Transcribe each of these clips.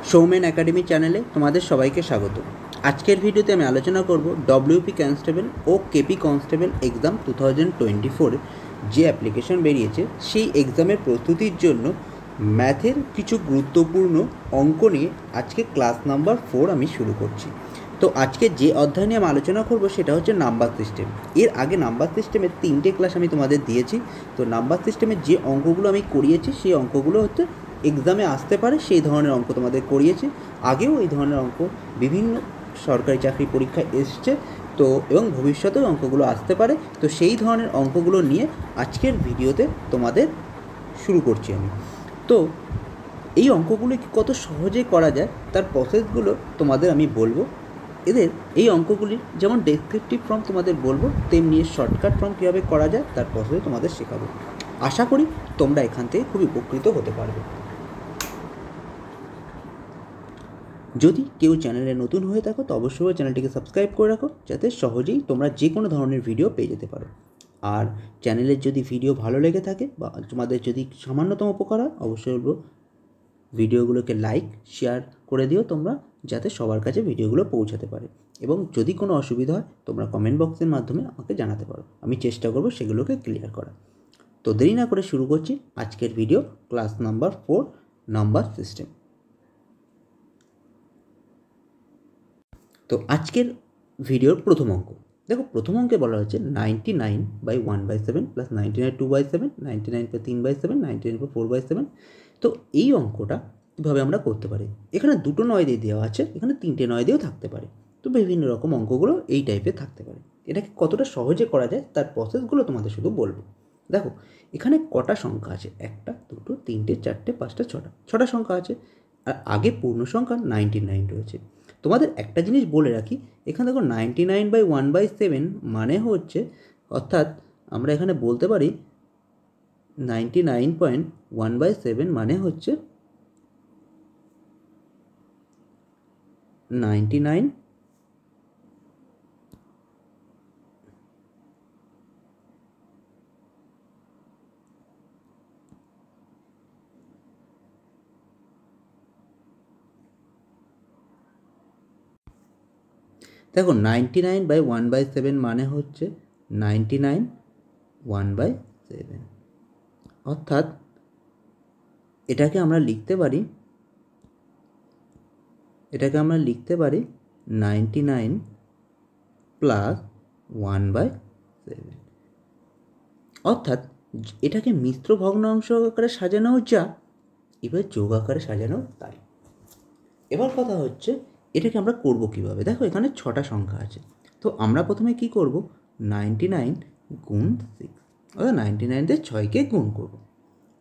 Soumen academy চ্যানেলে তোমাদের সবাইকে স্বাগত। আজকের ভিডিওতে আমি আলোচনা করব ডব্লিউপি কনস্টেবল ও কেপি কনস্টেবল এক্সাম 2024 যে অ্যাপ্লিকেশন বেরিয়েছে সেই এক্সামের প্রস্তুতির জন্য ম্যাথের কিছু গুরুত্বপূর্ণ অঙ্ক নিয়ে আজকে ক্লাস নাম্বার 4 আমি শুরু করছি। তো আজকে যে অধ্যায় নিয়ে আমি আলোচনা করব সেটা হচ্ছে নাম্বার সিস্টেম। এর আগে নাম্বার সিস্টেমের 3টে ক্লাস আমি তোমাদের দিয়েছি। তো নাম্বার সিস্টেমের যে অঙ্কগুলো আমি করিয়েছি সেই অঙ্কগুলো হচ্ছে এক্সামে আসতে পারে সেই ধরনের অঙ্ক তোমাদের করিয়েছি। আগেও এই ধরনের অঙ্ক বিভিন্ন সরকারি চাকরি পরীক্ষায় এসছে, তো এবং ভবিষ্যতেও অঙ্কগুলো আসতে পারে। তো সেই ধরনের অঙ্কগুলো নিয়ে আজকের ভিডিওতে তোমাদের শুরু করছি আমি। তো এই অঙ্কগুলো কত সহজে করা যায় তার প্রসেসগুলো তোমাদের আমি বলবো। এই অঙ্কগুলির যেমন ডেসক্রিপটিভ ফর্ম তোমাদের বলবো, তেমনি শর্টকাট ফর্ম কীভাবে করা যায় তার প্রসেস তোমাদের শেখাবো। আশা করি তোমরা এখান থেকে খুব উপকৃত হতে পারবে। যদি কেউ চ্যানেলে নতুন হয়ে থাকো তো অবশ্যই চ্যানেলটিকে সাবস্ক্রাইব করে রাখো, যাতে সহজেই তোমরা যে কোনো ধরনের ভিডিও পেয়ে যেতে পারো। আর চ্যানেলের যদি ভিডিও ভালো লেগে থাকে বা তোমাদের যদি সামান্যতম উপকার হয়, অবশ্যই বলবো ভিডিওগুলোকে লাইক শেয়ার করে দিও তোমরা, যাতে সবার কাছে ভিডিওগুলো পৌঁছাতে পারে। এবং যদি কোনো অসুবিধা হয় তোমরা কমেন্ট বক্সের মাধ্যমে আমাকে জানাতে পারো, আমি চেষ্টা করবো সেগুলোকে ক্লিয়ার করা। তো দেরি না করে শুরু করছি আজকের video, class number 4 number system. তো আজকের ভিডিওর প্রথম অঙ্ক দেখো, প্রথম অঙ্কে বলা হচ্ছে 99/1/7 প্লাস 99/2/7, 99/3/7, 99/4/7। তো এই অঙ্কটা কীভাবে আমরা করতে পারি? এখানে দুটো 9 দিয়ে দেওয়া আছে, এখানে 3টে 9 দিয়েও থাকতে পারে। তো বিভিন্ন রকম অঙ্কগুলো এই টাইপের থাকতে পারে। এটাকে কতটা সহজে করা যায় তার প্রসেসগুলো তোমাদের শুধু বলবো। দেখো এখানে কটা সংখ্যা আছে, 1টা 2টো 3টে 4টে 5টা 6টা সংখ্যা আছে, আর আগে পূর্ণ সংখ্যা 99 রয়েছে। তোমাদের একটা জিনিস বলে রাখি, এখানে দেখো 99/1/7 মানে হচ্ছে, অর্থাৎ আমরা এখানে বলতে পারি 99.1/7 মানে হচ্ছে 99 দেখো 99/1/7 মানে হচ্ছে 99/1/7, অর্থাৎ এটাকে আমরা লিখতে পারি 99 প্লাস 1/7। অর্থাৎ এটাকে মিশ্র ভগ্নাংশ আকারে সাজানো যা, এবার যোগ আকারে সাজানো তাই। এবার কথা হচ্ছে এটাকে আমরা করব কিভাবে। দেখো এখানে 6টা সংখ্যা আছে, তো আমরা প্রথমে কি করব, 99 গুণ 6, অর্থাৎ 99 দিয়ে 6কে গুণ করব।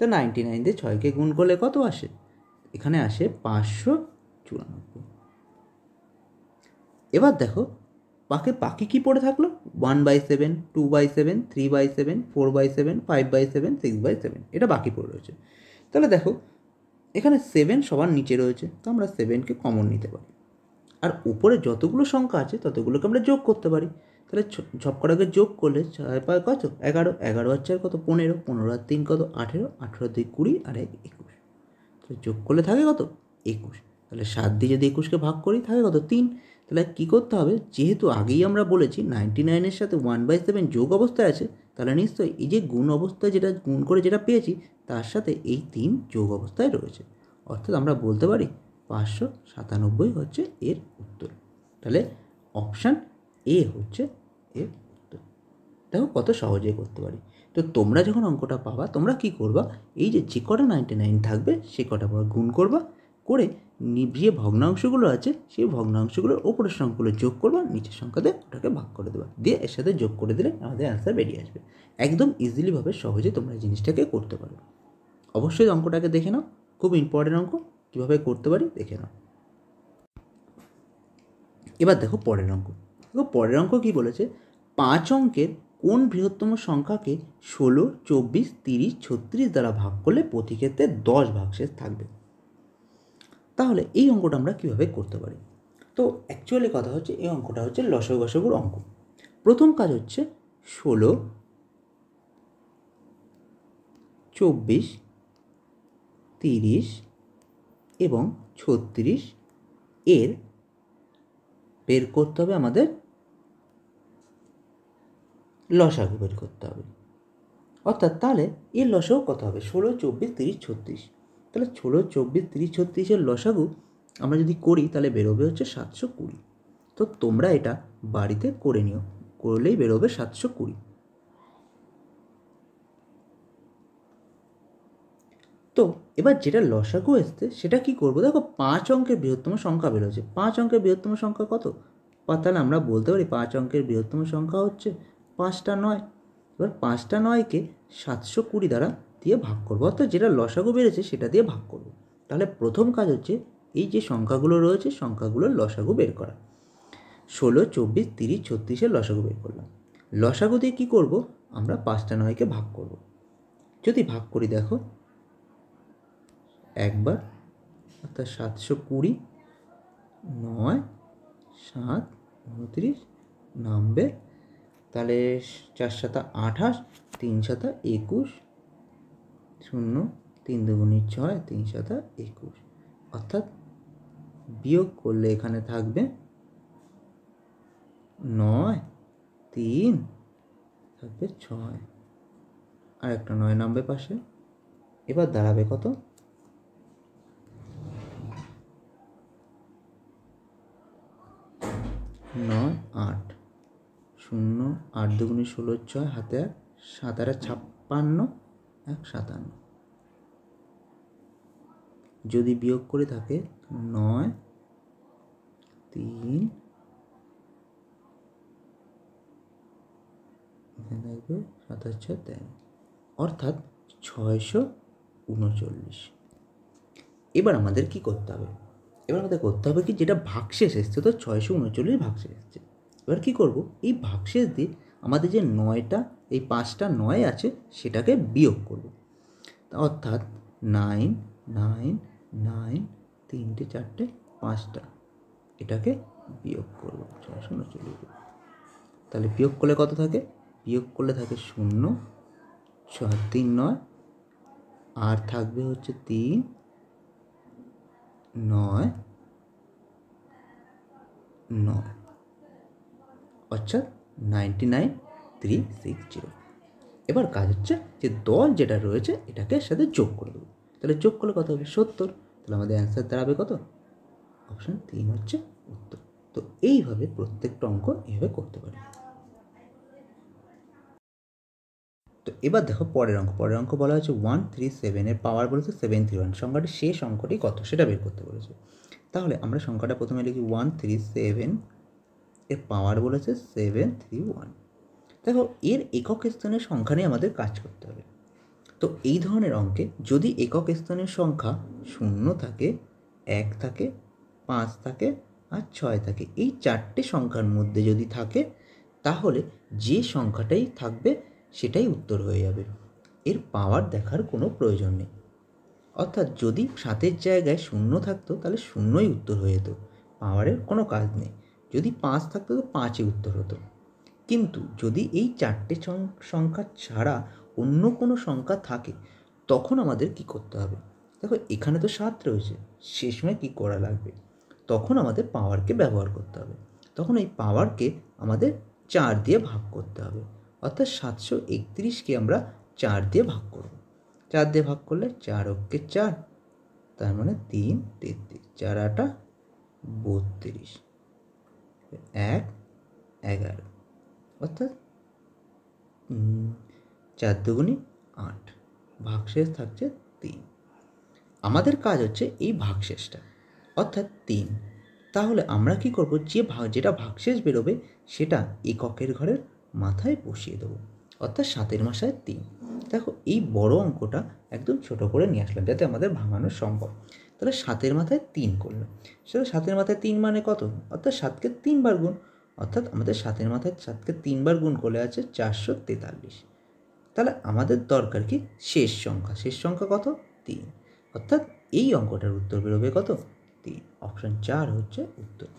তো 99 দিয়ে 6কে গুণ করলে কত আসে? এখানে আসে 594। এবার দেখো বাকি কি পড়ে থাকলো, 1/7, 2/7, 3/7, 4/7, 5/7, 6/7, এটা বাকি পড়ে রয়েছে। তাহলে দেখো এখানে 7 সবার নিচে রয়েছে, তো আমরা 7কে কমন নিতে পারি। আর উপরে যতগুলো সংখ্যা আছে ততগুলোকে আমরা যোগ করতে পারি। তাহলে সবকটাকে যোগ করলে 6 পায় কত, 11, 11 আর 4 কত, 15, 15 আর 3 কত, 18, 18 আর 2 20 আর 1 21। তাহলে যোগ করলে থাকে কত, 21। তাহলে 7 দিয়ে যদি 21কে ভাগ করি থাকে কত, 3। তাহলে কী করতে হবে, যেহেতু আগেই আমরা বলেছি 99-এর সাথে 1/7 যোগ অবস্থায় আছে, তাহলে নিশ্চয়ই এই যে গুণ অবস্থায় যেটা গুণ করে যেটা পেয়েছি তার সাথে এই 3 যোগ অবস্থায় রয়েছে। অর্থাৎ আমরা বলতে পারি 597 হচ্ছে এর উত্তর। তাহলে অপশান এ হচ্ছে এর উত্তর। দেখো কত সহজেই করতে পারি। তো তোমরা যখন অঙ্কটা পাবা তোমরা কি করবা, এই যে কটা 99 থাকবে সে কটা গুণ করবা, করে যে ভগ্নাংশগুলো আছে সেই ভগ্নাংশগুলোর ওপরের সংখ্যাগুলো যোগ করবা, নিচের সংখ্যাতে ওটাকে ভাগ করে দেবা, দিয়ে এর সাথে যোগ করে দিলে আমাদের অ্যান্সার বেরিয়ে আসবে। একদম ইজিলিভাবে সহজে তোমরা এই জিনিসটাকে করতে পারো। অবশ্যই অঙ্কটাকে দেখে নাও, খুব ইম্পর্টেন্ট অঙ্ক, কীভাবে করতে পারি দেখে নাও। এবার দেখো পরের অঙ্ক। দেখো পরের অঙ্ক কী বলেছে, 5 অঙ্কের কোন বৃহত্তম সংখ্যাকে 16, 24, 30, 36 দ্বারা ভাগ করলে প্রতি ক্ষেত্রে 10 ভাগশেষ থাকবে। তাহলে এই অঙ্কটা আমরা কীভাবে করতে পারি? তো অ্যাকচুয়ালি কথা হচ্ছে এই অঙ্কটা হচ্ছে লসাগু গসাগুর অঙ্ক। প্রথম কাজ হচ্ছে 16, 24, 30 এবং 36 এর বের করতে হবে আমাদের লসাগু বের করতে হবে। অর্থাৎ তাহলে এর লসাগু কত হবে? 16, 24, 30, 36। তাহলে 16, 24, 30, 36-এর লসাগু আমরা যদি করি তাহলে বেরোবে হচ্ছে 720। তো তোমরা এটা বাড়িতে করে নিও, করলেই বেরোবে 720। তো এবার যেটা লসাগু এসছে সেটা কি করবো? দেখো 5 অঙ্কের বৃহত্তম সংখ্যা বেরোচ্ছে। 5 অঙ্কের বৃহত্তম সংখ্যা কত? তাহলে আমরা বলতে পারি 5 অঙ্কের বৃহত্তম সংখ্যা হচ্ছে 5টা 9। এবার 5টা 9-কে 720 দ্বারা দিয়ে ভাগ করবো, অর্থাৎ যেটা লসাগু বেড়েছে সেটা দিয়ে ভাগ করবো। তাহলে প্রথম কাজ হচ্ছে এই যে সংখ্যাগুলো রয়েছে সংখ্যাগুলোর লসাগু বের করা। 16, 24, 30, 36-এর লসাগু বের করলাম। লসাগু দিয়ে কী করবো? আমরা 5টা 9-কে ভাগ করব। যদি ভাগ করি দেখো একবার, অর্থাৎ 720, 9, 7, 29 নামবে। তাহলে 4 7 28, 3 7 21, 0 3 2 6, 3 7 21। অর্থাৎ বিয়োগ করলে এখানে থাকবে 9, 3 থাকবে 6, আর একটা 9 নামবে পাশে। এবার দাঁড়াবে কত? 9, 8, 0 8 2 16, 6 হাতে 7 আর 56, 1 57। যদি বিয়োগ করে থাকে 9, 3 দেখবে 7 6 13, অর্থাৎ 639। এবার আমাদের কি করতে হবে? এবার আমাদের করতে হবে কি, যেটা ভাগশেষ এসছে, তো 639 ভাগশেষ এসছে। এবার কি করব? এই ভাগশেষ দিয়ে আমাদের যে 9টা, এই 5টা 9 আছে সেটাকে বিয়োগ করব। অর্থাৎ 9 9 9 3টে 4টে 5টা, এটাকে বিয়োগ করব 639। তাহলে বিয়োগ করলে কত থাকে? বিয়োগ করলে থাকে 0, 6 3 9, আর থাকবে হচ্ছে 3 9 9, অর্থাৎ 99360। এবার কাজ হচ্ছে যে 10 যেটা রয়েছে এটাকে সাথে যোগ করে দেবো। তাহলে যোগ করলে কত হবে? 70। তাহলে আমাদের অ্যান্সার দাঁড়াবে কত? অপশান 3 হচ্ছে উত্তর। তো এইভাবে প্রত্যেকটা অঙ্ক এইভাবে করতে পারি। তো এবার দেখো পরের অঙ্ক বলা হচ্ছে 137 এর পাওয়ার বলেছে 731। সংখ্যাটি শেষ অঙ্কটি কত সেটা বের করতে বলেছে। তাহলে আমরা সংখ্যাটা প্রথমে লিখি 137 এর পাওয়ার বলেছে 731। দেখো এর একক স্থানের সংখ্যা নিয়ে আমাদের কাজ করতে হবে। তো এই ধরনের অঙ্কে যদি একক স্থানের সংখ্যা 0 থাকে, 1 থাকে, 5 থাকে আর 6 থাকে, এই 4টে সংখ্যার মধ্যে যদি থাকে তাহলে যে সংখ্যাটাই থাকবে সেটাই উত্তর হয়ে যাবে। এর পাওয়ার দেখার কোনো প্রয়োজন নেই। অর্থাৎ যদি 7-এর জায়গায় 0 থাকতো তাহলে 0ই উত্তর হয়ে যেত, পাওয়ারের কোনো কাজ নেই। যদি 5 থাকতো তো 5ই উত্তর হতো। কিন্তু যদি এই 4টে সংখ্যা ছাড়া অন্য কোনো সংখ্যা থাকে তখন আমাদের কি করতে হবে? দেখো এখানে তো 7 রয়েছে, শেষমেশ কী করা লাগবে? তখন আমাদের পাওয়ারকে ব্যবহার করতে হবে। তখন এই পাওয়ারকে আমাদের 4 দিয়ে ভাগ করতে হবে। অর্থাৎ 731কে আমরা 4 দিয়ে ভাগ করব। 4 দিয়ে ভাগ করলে 4 অক্ষে 4, তার মানে 3 33, 4 8 32, 1 11, অর্থাৎ 4 2 8, ভাগশেষ থাকছে 3। আমাদের কাজ হচ্ছে এই ভাগশেষটা, অর্থাৎ 3। তাহলে আমরা কি করব? যেটা ভাগশেষ বেরোবে সেটা এককের ঘরের মাথায় বসিয়ে দেবো, অর্থাৎ 7-এর মাথায় 3। দেখো এই বড় অঙ্কটা একদম ছোট করে নিয়ে আসলাম যাতে আমাদের ভাঙানো সম্ভব। তাহলে 7-এর মাথায় 3 করলাম, সেটা 7-এর মাথায় 3 মানে কত? অর্থাৎ 7কে 3 বার গুণ, অর্থাৎ আমাদের 7-এর মাথায় 7কে 3 বার গুণ করলে আছে 443। তাহলে আমাদের দরকার কি? শেষ সংখ্যা কত? 3। অর্থাৎ এই অঙ্কটার উত্তর বেরোবে কত? 3। অপশান 4 হচ্ছে উত্তর।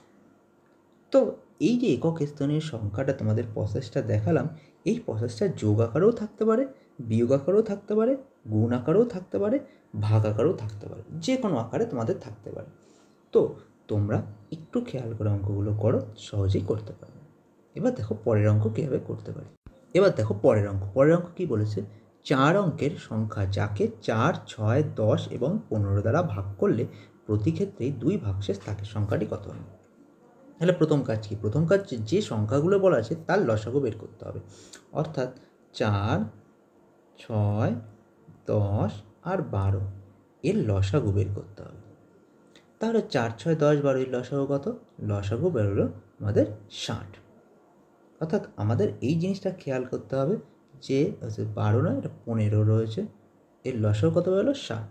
তো এই যে একক স্থানীয় সংখ্যাটা তোমাদের প্রসেসটা দেখালাম, এই প্রসেসটা যোগ আকারেও থাকতে পারে, বিয়োগ আকারেও থাকতে পারে, গুণ আকারেও থাকতে পারে, ভাগ আকারেও থাকতে পারে, যে কোনো আকারে তোমাদের থাকতে পারে। তো তোমরা একটু খেয়াল করে অঙ্কগুলো করো, সহজেই করতে পারবে। এবার দেখো পরের অঙ্ক কীভাবে করতে পারি। এবার দেখো পরের অঙ্ক কী বলেছে, 4 অঙ্কের সংখ্যা যাকে 4, 6, 10 এবং 15 দ্বারা ভাগ করলে প্রতি ক্ষেত্রেই 2 ভাগশেষ থাকে, সংখ্যাটি কত হবে? তাহলে প্রথম কাজ কি? প্রথম কাজ যে সংখ্যাগুলো বলা আছে তার লসাগু বের করতে হবে। অর্থাৎ 4, 6, 10 আর 12 এর লসাগু বের করতে হবে। তাহলে 4, 6, 10, 12 এর লসাগু কত? লসাগু বেরোলো আমাদের 60। অর্থাৎ আমাদের এই জিনিসটা খেয়াল করতে হবে যে 12 নয়, এটা 15 রয়েছে, এর লসাগু কত বেরোলো? 60।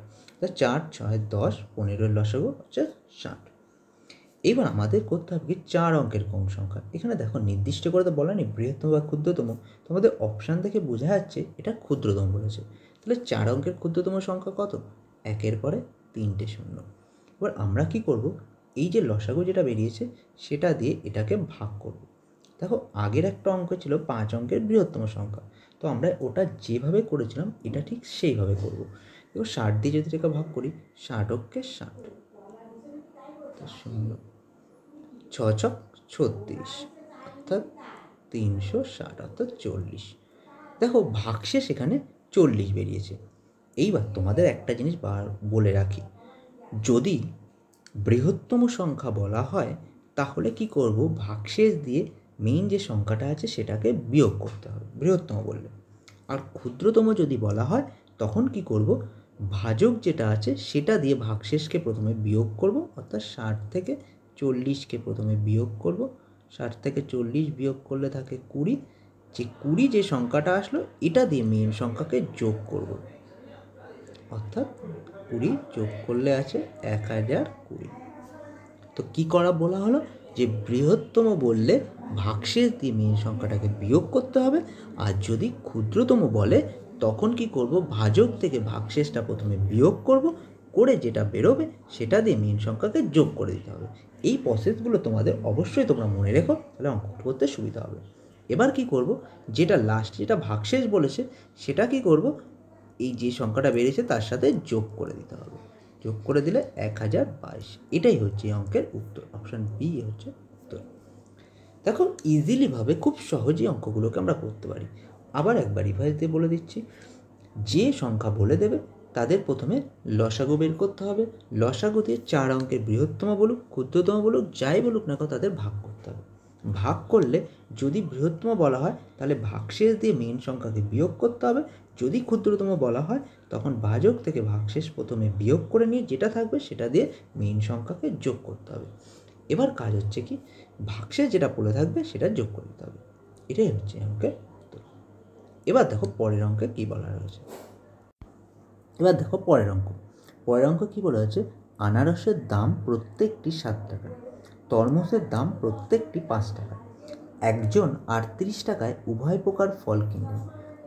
4, 6, 10, 15 এর লসাগু হচ্ছে 60। এবার আমাদের করতে হবে কি 4 অঙ্কের কোন সংখ্যা। এখানে দেখো নির্দিষ্ট করে তো বলা নেই বৃহত্তম বা ক্ষুদ্রতম, তোমাদের অপশান থেকে বোঝা যাচ্ছে এটা ক্ষুদ্রতম বলেছে। তাহলে 4 অঙ্কের ক্ষুদ্রতম সংখ্যা কত? 1-এর পরে 3টে শূন্য। এবার আমরা কি করব, এই যে লসাগু যেটা বেরিয়েছে সেটা দিয়ে এটাকে ভাগ করব। দেখো আগের একটা অঙ্ক ছিল 5 অঙ্কের বৃহত্তম সংখ্যা, তো আমরা ওটা যেভাবে করেছিলাম এটা ঠিক সেইভাবে করব। এবার 60 দিয়ে যদি এটাকে ভাগ করি, 60 অঙ্কে 60, শূন্য, 6 ছক 36, অর্থাৎ 360, অর্থাৎ 40। দেখো ভাগশেষ এখানে 40 বেরিয়েছে। এইবার তোমাদের একটা জিনিস বলে রাখি, যদি বৃহত্তম সংখ্যা বলা হয় তাহলে কি করব, ভাগশেষ দিয়ে মেইন যে সংখ্যাটা আছে সেটাকে বিয়োগ করতে হবে বৃহত্তম বললে। আর ক্ষুদ্রতম যদি বলা হয় তখন কি করব, ভাজক যেটা আছে সেটা দিয়ে ভাগশেষকে প্রথমে বিয়োগ করব, অর্থাৎ 60 থেকে 40কে প্রথমে বিয়োগ করব। 60 থেকে 40 বিয়োগ করলে থাকে 20, যে 20 যে সংখ্যাটা আসলো এটা দিয়ে মেইন সংখ্যাকে যোগ করব, অর্থাৎ 20 যোগ করলে আছে 1020। তো কি করা বলা হলো, যে বৃহত্তম বললে ভাগশেষ দিয়ে মেইন সংখ্যাটাকে বিয়োগ করতে হবে, আর যদি ক্ষুদ্রতম বলে তখন কি করব, ভাজক থেকে ভাগশেষটা প্রথমে বিয়োগ করব, করে যেটা বেরোবে সেটা দিয়ে মেইন সংখ্যাকে যোগ করে দিতে হবে। এই প্রসেসগুলো তোমাদের অবশ্যই তোমরা মনে রেখো, তাহলে অঙ্ক করতে সুবিধা হবে। এবার কি করব, যেটা লাস্ট যেটা ভাগশেষ বলেছে সেটা কি করব, এই যে সংখ্যাটা বেরিয়েছে তার সাথে যোগ করে দিতে হবে। যোগ করে দিলে 1022। এটাই হচ্ছে এই অঙ্কের উত্তর, অপশান বি হচ্ছে উত্তর। দেখো ইজিলিভাবে খুব সহজেই অঙ্কগুলোকে আমরা করতে পারি। আবার একবার রিভাইজ দিয়ে বলে দিচ্ছি, যে সংখ্যা বলে দেবে তাদের প্রথমে লসাগু বের করতে হবে। লসাগু দিয়ে 4 অঙ্কের বৃহত্তম বলুক ক্ষুদ্রতম বলুক যাই বলুক না কেন তাদের ভাগ করতে হবে। ভাগ করলে যদি বৃহত্তম বলা হয় তাহলে ভাগশেষ দিয়ে মেইন সংখ্যাকে বিয়োগ করতে হবে, যদি ক্ষুদ্রতম বলা হয় তখন ভাজক থেকে ভাগশেষ প্রথমে বিয়োগ করে নিয়ে যেটা থাকবে সেটা দিয়ে মেইন সংখ্যাকে যোগ করতে হবে। এবার কাজ হচ্ছে কি, ভাগশেষ যেটা পড়ে থাকবে সেটা যোগ করে দিতে হবে। এটাই হচ্ছে অঙ্কের উত্তর। এবার দেখো পরের অঙ্কে কী বলা রয়েছে। এবার দেখো পরের অঙ্ক কী বলা হয়েছে, আনারসের দাম প্রত্যেকটি 7 টাকা, তরমুজের দাম প্রত্যেকটি 5 টাকা। একজন 38 টাকায় উভয় প্রকার ফল কিনলেন,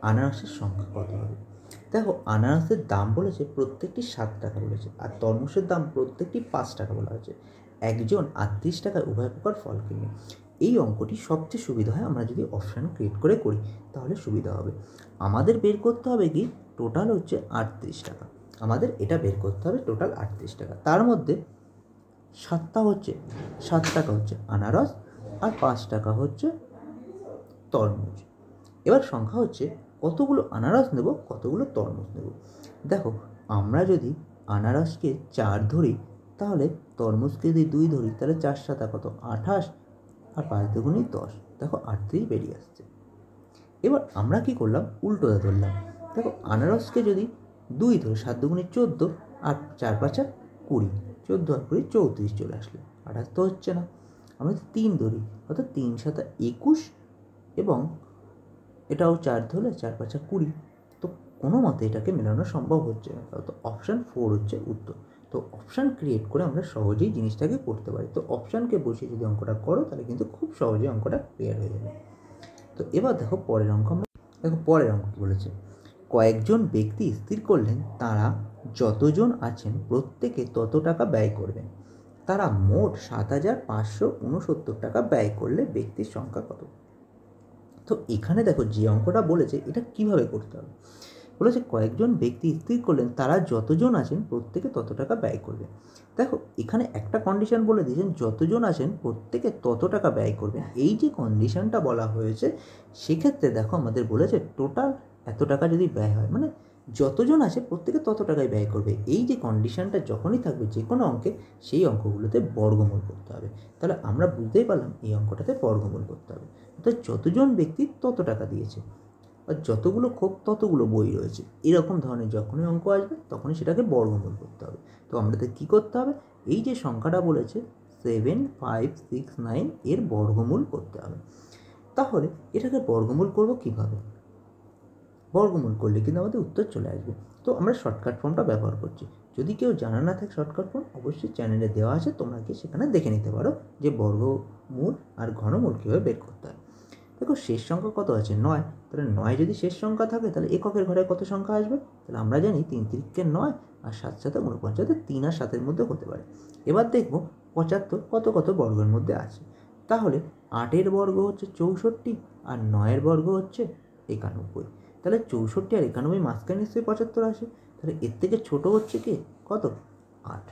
আনারসের সংখ্যা কত হবে? দেখো আনারসের দাম বলেছে প্রত্যেকটি 7 টাকা বলেছে, আর তরমুজের দাম প্রত্যেকটি 5 টাকা বলা হয়েছে। একজন 38 টাকায় উভয় প্রকার ফল কিনলেন। এই অঙ্কটি সবচেয়ে সুবিধা হয় আমরা যদি অপশান ক্রিয়েট করে করি, তাহলে সুবিধা হবে। আমাদের বের করতে হবে কি, টোটাল হচ্ছে 38 টাকা, আমাদের এটা বের করতে হবে টোটাল 38 টাকা। তার মধ্যে 7 টাকা হচ্ছে আনারস আর 5 টাকা হচ্ছে তরমুজ। এবার সংখ্যা হচ্ছে কতগুলো আনারস নেব কতগুলো তরমুজ নেব। দেখো আমরা যদি আনারসকে 4 ধরি তাহলে তরমুজকে যদি 2 ধরি তাহলে 4 7 কত 28, আর 5 দুগুণে 10, দেখো 38 বেরিয়ে আসছে। এবার আমরা কি করলাম, উল্টোটা ধরলাম। দেখো আনারসকে যদি 2 ধরি 7 দুগুণে 14, আর 4 5 20, 14 আর 20 34 চলে আসলো, 28 তো হচ্ছে না। আমরা 3 ধরি, অর্থাৎ 3 7 21, এবং এটাও 4 ধরলে 4 5 20। তো কোনো মতে এটাকে মেলানো সম্ভব হচ্ছে না, তো অপশান 4 হচ্ছে উত্তর। তো অপশান ক্রিয়েট করে আমরা সহজেই জিনিসটাকে করতে পারি। তো অপশানকে বসিয়ে যদি অঙ্কটা করো তাহলে কিন্তু খুব সহজেই অঙ্কটা ক্লিয়ার হয়ে যাবে। তো এবার দেখো পরের অঙ্ক কী বলেছে, কয়েকজন ব্যক্তি স্থির করলেন তারা যতজন আছেন প্রত্যেকে তত টাকা ব্যয় করবেন। তারা মোট 7,569 টাকা ব্যয় করলে ব্যক্তির সংখ্যা কত? তো এখানে দেখো যে অঙ্কটা বলেছে এটা কিভাবে করতে হবে, বলেছে কয়েকজন ব্যক্তি স্থির করলেন তারা যতজন আছেন প্রত্যেকে তত টাকা ব্যয় করবে। দেখো এখানে একটা কন্ডিশন বলে দিয়েছেন, যতজন আছেন প্রত্যেকে তত টাকা ব্যয় করবেন। এই যে কন্ডিশনটা বলা হয়েছে সেক্ষেত্রে দেখো আমাদের বলেছে টোটাল এত টাকা যদি ব্যয় হয়, মানে যতজন আছে প্রত্যেকে তত টাকায় ব্যয় করবে। এই যে কন্ডিশনটা যখনই থাকবে যে কোনো অঙ্কে, সেই অঙ্কগুলোতে বর্গমূল করতে হবে। তাহলে আমরা বুঝতেই পারলাম এই অঙ্কটাতে বর্গমূল করতে হবে। অর্থাৎ যতজন ব্যক্তি তত টাকা দিয়েছে আর যতগুলো খোপ ততগুলো বই রয়েছে, এরকম ধরনের যখনই অঙ্ক আসবে তখনই সেটাকে বর্গমূল করতে হবে। তো আমাদের কী করতে হবে, এই যে সংখ্যাটা বলেছে 7569 এর বর্গমূল করতে হবে। তাহলে এটাকে বর্গমূল করব কিভাবে, বর্গমূল করলে কিন্তু আমাদের উত্তর চলে আসবে। তো আমরা শর্টকাট ফর্মটা ব্যবহার করছি। যদি কেউ জানা না থাকে শর্টকাট ফর্ম, অবশ্যই চ্যানেলে দেওয়া আছে, তোমরা গিয়ে সেখানে দেখে নিতে পারো যে বর্গমূল আর ঘনমূল কীভাবে বের করতে হয়। দেখো শেষ সংখ্যা কত আছে 9, তাহলে 9 যদি শেষ সংখ্যা থাকে তাহলে এককের ঘরে কত সংখ্যা আসবে, তাহলে আমরা জানি 3 তিরিকে 9 আর 7 7 49, 3 আর 7-এর মধ্যে হতে পারে। এবার দেখব 75 কত কত বর্গের মধ্যে আছে। তাহলে 8-এর বর্গ হচ্ছে 64 আর 9-এর বর্গ হচ্ছে 91। তাহলে 64 আর 91 মাঝখানে নিশ্চয়ই 75 আসে, তাহলে এর থেকে ছোট হচ্ছে কি কত 8।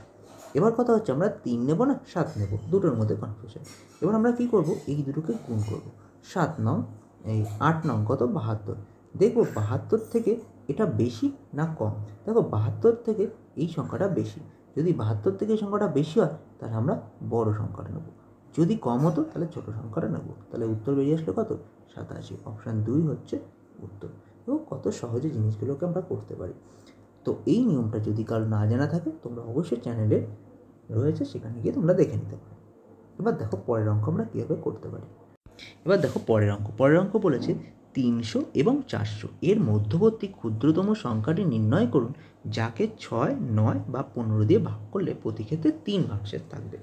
এবার কথা হচ্ছে আমরা 3 নেব না 7 নেব, দুটোর মধ্যে কনফিউশন। এবার আমরা কি করব, এই দুটোকে গুণ করব। 7 নং এই 8 নং কত 72। দেখবো 72 থেকে এটা বেশি না কম। দেখো 72 থেকে এই সংখ্যাটা বেশি, যদি 72 থেকে এই সংখ্যাটা বেশি হয় তাহলে আমরা বড় সংখ্যাটা নেব, যদি কম হতো তাহলে ছোট সংখ্যাটা নেব। তাহলে উত্তর বেরিয়ে আসলো কত 87। অপশান 2 হচ্ছে উত্তর। এবং কত সহজে জিনিসগুলোকে আমরা করতে পারি। তো এই নিয়মটা যদি কারো না জানা থাকে তোমরা অবশ্যই চ্যানেলে রয়েছে, সেখানে গিয়ে তোমরা দেখে নিতে পারো। এবার দেখো পরের অঙ্ক আমরা কীভাবে করতে পারি। এবার দেখো পরের অঙ্ক বলেছে 300 এবং 400 এর মধ্যবর্তী ক্ষুদ্রতম সংখ্যাটি নির্ণয় করুন, যাকে 6, 9 বা 15 দিয়ে ভাগ করলে প্রতি ক্ষেত্রে 3 ভাগশেষ থাকবে।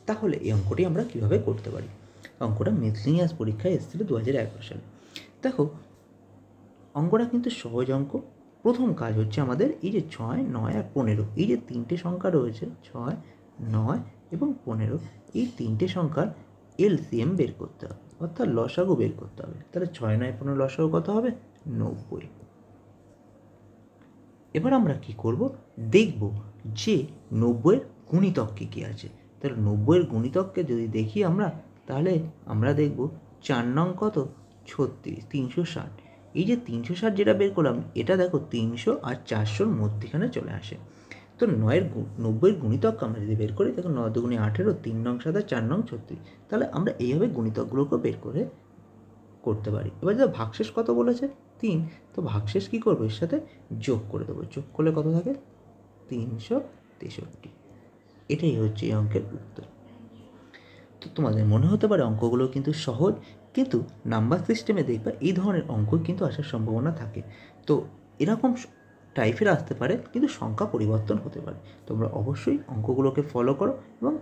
তাহলে এই অঙ্কটি আমরা কীভাবে করতে পারি। অঙ্কটা মিসলিনিয়াস পরীক্ষায় এসেছিল 2011 সালে। দেখো অঙ্কটা কিন্তু সহজ অঙ্ক। প্রথম কাজ হচ্ছে আমাদের এই যে 6, 9 আর 15, এই যে তিনটে সংখ্যা রয়েছে 6, 9 এবং 15, এই তিনটে সংখ্যার এলসিএম বের করতে হবে, অর্থাৎ লসাগু বের করতে হবে। তাহলে 6, 9, 15 লসাগু কত হবে 90। এবার আমরা কি করব, দেখব যে 90-এর গুণিতক কী আছে। তাহলে 90-এর গুণিতককে যদি দেখি আমরা, তাহলে আমরা দেখব 4 নং কত 36, 360। এই যে 360 যেটা বের করলাম এটা দেখো 300 আর 400-র মধ্যখানে চলে আসে। তো 90-এর গুণিতককে আমরা যদি বের করি, দেখো 9 দুগুণে 18, 3 নং 7, 4 নং 36। তাহলে আমরা এইভাবে গুণিতকগুলোকে বের করে করতে পারি। এবার যদি ভাগশেষ কত বলেছে 3, তো ভাগশেষ কী করবো, এর সাথে যোগ করে দেবো। যোগ করলে কত থাকে 363। এটাই হচ্ছে এই অঙ্কের উত্তর। তো তোমাদের মনে হতে পারে অঙ্কগুলো কিন্তু সহজ, কিন্তু নাম্বার সিস্টেমে দেখবা এই ধরনের অঙ্ক কিন্তু আসার সম্ভাবনা থাকে। তো এরকম টাইপের আসতে পারে, কিন্তু সংখ্যা পরিবর্তন হতে পারে। তোমরা অবশ্যই অঙ্কগুলোকে ফলো করো এবং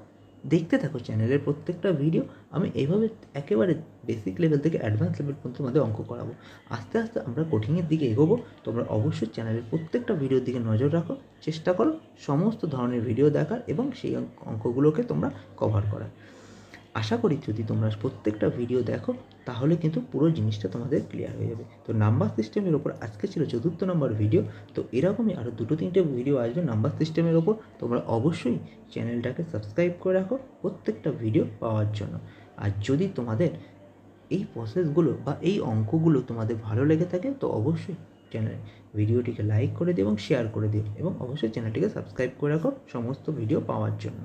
দেখতে থাকো চ্যানেলের প্রত্যেকটা ভিডিও। আমি এইভাবে একেবারে বেসিক লেভেল থেকে অ্যাডভান্স লেভেল পর্যন্ত তোমাদের অঙ্ক করাবো। আস্তে আস্তে আমরা কঠিনের দিকে এগোবো। তোমরা অবশ্যই চ্যানেলের প্রত্যেকটা ভিডিওর দিকে নজর রাখো, চেষ্টা করো সমস্ত ধরনের ভিডিও দেখার এবং সেই অঙ্কগুলোকে তোমরা কভার করার। আশা করি যদি তোমরা প্রত্যেকটা ভিডিও দেখো তাহলে কিন্তু পুরো জিনিসটা তোমাদের ক্লিয়ার হয়ে যাবে। তো নাম্বার সিস্টেমের ওপর আজকে ছিল 4র্থ নম্বর ভিডিও। তো এরকমই আরও 2-3টে ভিডিও আসবে নাম্বার সিস্টেমের ওপর। তোমরা অবশ্যই চ্যানেলটাকে সাবস্ক্রাইব করে রাখো প্রত্যেকটা ভিডিও পাওয়ার জন্য। আর যদি তোমাদের এই প্রসেসগুলো বা এই অঙ্কগুলো তোমাদের ভালো লেগে থাকে তো অবশ্যই ভিডিওটিকে লাইক করে দিও এবং শেয়ার করে দিও, এবং অবশ্যই চ্যানেলটিকে সাবস্ক্রাইব করে রাখো সমস্ত ভিডিও পাওয়ার জন্য।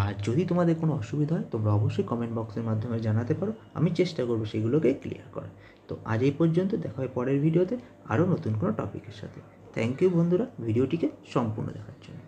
আর যদি তোমাদের কোনো অসুবিধা হয় তোমরা অবশ্যই কমেন্ট বক্সের মাধ্যমে জানাতে পারো, আমি চেষ্টা করবো সেগুলোকে ক্লিয়ার করার। তো আজ এই পর্যন্ত, দেখা হয় পরের ভিডিওতে আরও নতুন কোনো টপিকের সাথে। থ্যাংক ইউ বন্ধুরা ভিডিওটিকে সম্পূর্ণ দেখার জন্য।